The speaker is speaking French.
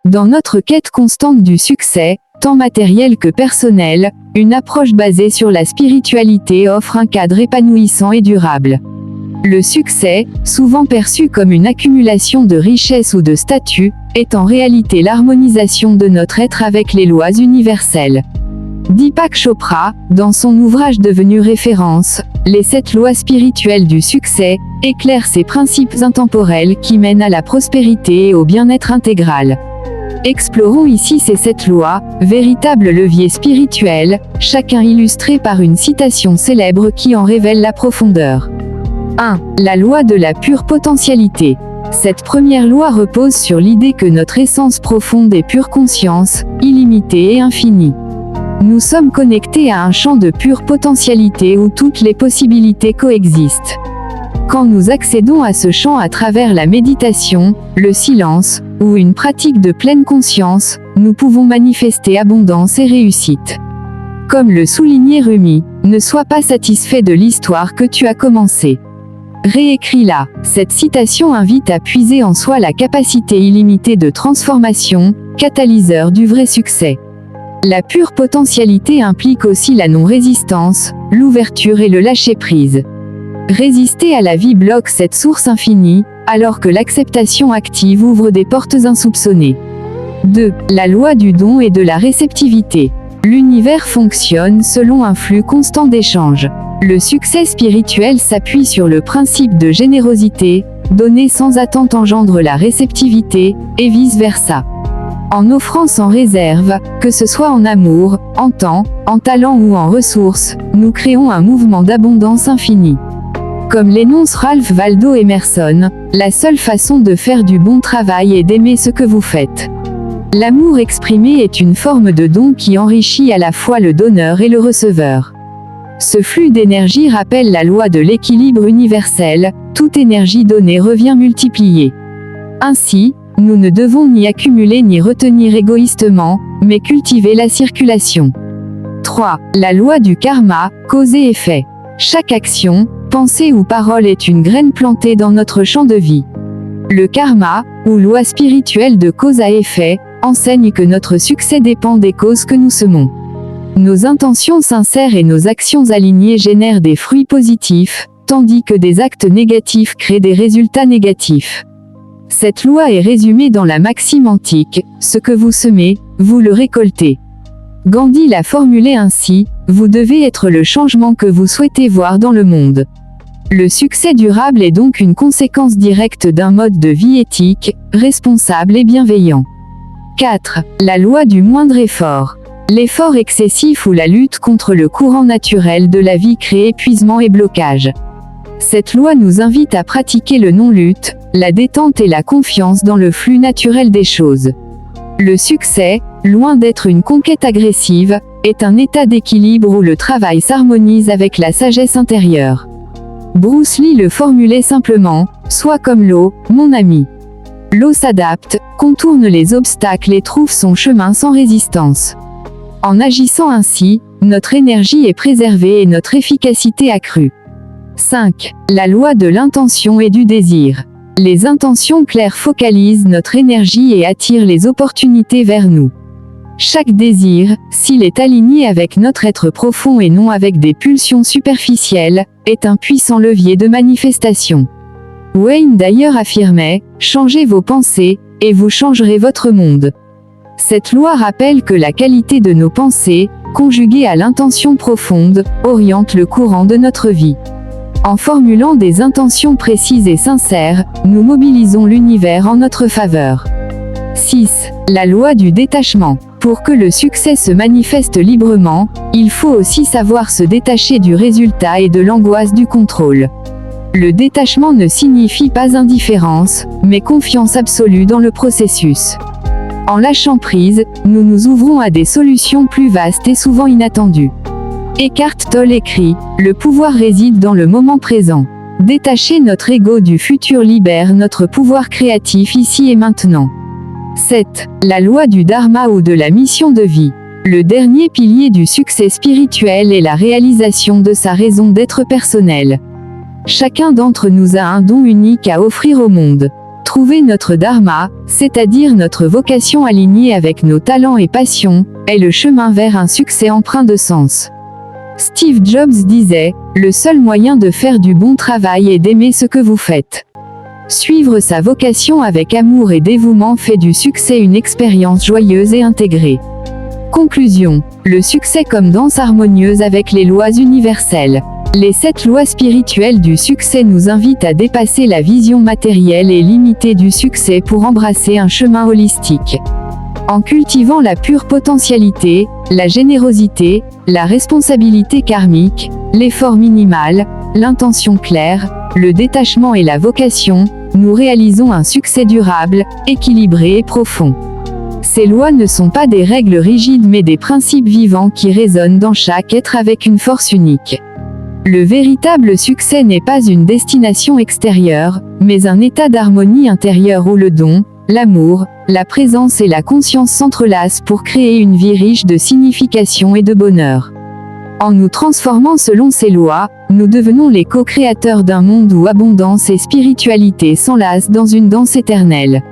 Dans notre quête constante du succès, tant matériel que personnel, une approche basée sur la spiritualité offre un cadre épanouissant et durable. Le succès, souvent perçu comme une accumulation de richesses ou de statut, est en réalité l'harmonisation de notre être avec les lois universelles. Deepak Chopra, dans son ouvrage devenu référence, Les 7 lois spirituelles du succès, éclaire ces principes intemporels qui mènent à la prospérité et au bien-être intégral. Explorons ici ces 7 lois, véritables leviers spirituels, chacun illustré par une citation célèbre qui en révèle la profondeur. 1. La loi de la pure potentialité. Cette première loi repose sur l'idée que notre essence profonde est pure conscience, illimitée et infinie. Nous sommes connectés à un champ de pure potentialité où toutes les possibilités coexistent. Quand nous accédons à ce champ à travers la méditation, le silence, ou une pratique de pleine conscience, nous pouvons manifester abondance et réussite. Comme le soulignait Rumi, ne sois pas satisfait de l'histoire que tu as commencée. Réécris-la. Cette citation invite à puiser en soi la capacité illimitée de transformation, catalyseur du vrai succès. La pure potentialité implique aussi la non-résistance, l'ouverture et le lâcher-prise. Résister à la vie bloque cette source infinie, alors que l'acceptation active ouvre des portes insoupçonnées. 2. La loi du don et de la réceptivité. L'univers fonctionne selon un flux constant d'échanges. Le succès spirituel s'appuie sur le principe de générosité, donner sans attente engendre la réceptivité, et vice-versa. En offrant sans réserve, que ce soit en amour, en temps, en talent ou en ressources, nous créons un mouvement d'abondance infinie. Comme l'énonce Ralph Waldo Emerson, la seule façon de faire du bon travail est d'aimer ce que vous faites. L'amour exprimé est une forme de don qui enrichit à la fois le donneur et le receveur. Ce flux d'énergie rappelle la loi de l'équilibre universel, toute énergie donnée revient multipliée. Ainsi, nous ne devons ni accumuler ni retenir égoïstement, mais cultiver la circulation. 3. La loi du karma, cause et effet. Chaque action, pensée ou parole est une graine plantée dans notre champ de vie. Le karma, ou loi spirituelle de cause à effet, enseigne que notre succès dépend des causes que nous semons. Nos intentions sincères et nos actions alignées génèrent des fruits positifs, tandis que des actes négatifs créent des résultats négatifs. Cette loi est résumée dans la maxime antique, « Ce que vous semez, vous le récoltez ». Gandhi l'a formulée ainsi, « Vous devez être le changement que vous souhaitez voir dans le monde ». Le succès durable est donc une conséquence directe d'un mode de vie éthique, responsable et bienveillant. 4. La loi du moindre effort. L'effort excessif ou la lutte contre le courant naturel de la vie crée épuisement et blocage. Cette loi nous invite à pratiquer le non-lutte, la détente et la confiance dans le flux naturel des choses. Le succès, loin d'être une conquête agressive, est un état d'équilibre où le travail s'harmonise avec la sagesse intérieure. Bruce Lee le formulait simplement, « Sois comme l'eau, mon ami ». L'eau s'adapte, contourne les obstacles et trouve son chemin sans résistance. En agissant ainsi, notre énergie est préservée et notre efficacité accrue. 5. La loi de l'intention et du désir. Les intentions claires focalisent notre énergie et attirent les opportunités vers nous. Chaque désir, s'il est aligné avec notre être profond et non avec des pulsions superficielles, est un puissant levier de manifestation. Wayne Dyer affirmait « Changez vos pensées, et vous changerez votre monde ». Cette loi rappelle que la qualité de nos pensées, conjuguée à l'intention profonde, oriente le courant de notre vie. En formulant des intentions précises et sincères, nous mobilisons l'univers en notre faveur. 6. La loi du détachement. Pour que le succès se manifeste librement, il faut aussi savoir se détacher du résultat et de l'angoisse du contrôle. Le détachement ne signifie pas indifférence, mais confiance absolue dans le processus. En lâchant prise, nous nous ouvrons à des solutions plus vastes et souvent inattendues. Eckhart Tolle écrit « Le pouvoir réside dans le moment présent. Détacher notre ego du futur libère notre pouvoir créatif ici et maintenant. » 7. La loi du dharma ou de la mission de vie. Le dernier pilier du succès spirituel est la réalisation de sa raison d'être personnelle. Chacun d'entre nous a un don unique à offrir au monde. Trouver notre dharma, c'est-à-dire notre vocation alignée avec nos talents et passions, est le chemin vers un succès empreint de sens. Steve Jobs disait, « Le seul moyen de faire du bon travail est d'aimer ce que vous faites. » Suivre sa vocation avec amour et dévouement fait du succès une expérience joyeuse et intégrée. Conclusion. Le succès comme danse harmonieuse avec les lois universelles. Les 7 lois spirituelles du succès nous invitent à dépasser la vision matérielle et limitée du succès pour embrasser un chemin holistique. En cultivant la pure potentialité, la générosité, la responsabilité karmique, l'effort minimal, l'intention claire, le détachement et la vocation, nous réalisons un succès durable, équilibré et profond. Ces lois ne sont pas des règles rigides mais des principes vivants qui résonnent dans chaque être avec une force unique. Le véritable succès n'est pas une destination extérieure, mais un état d'harmonie intérieure où le don, l'amour, la présence et la conscience s'entrelacent pour créer une vie riche de signification et de bonheur. En nous transformant selon ces lois, nous devenons les co-créateurs d'un monde où abondance et spiritualité s'enlacent dans une danse éternelle.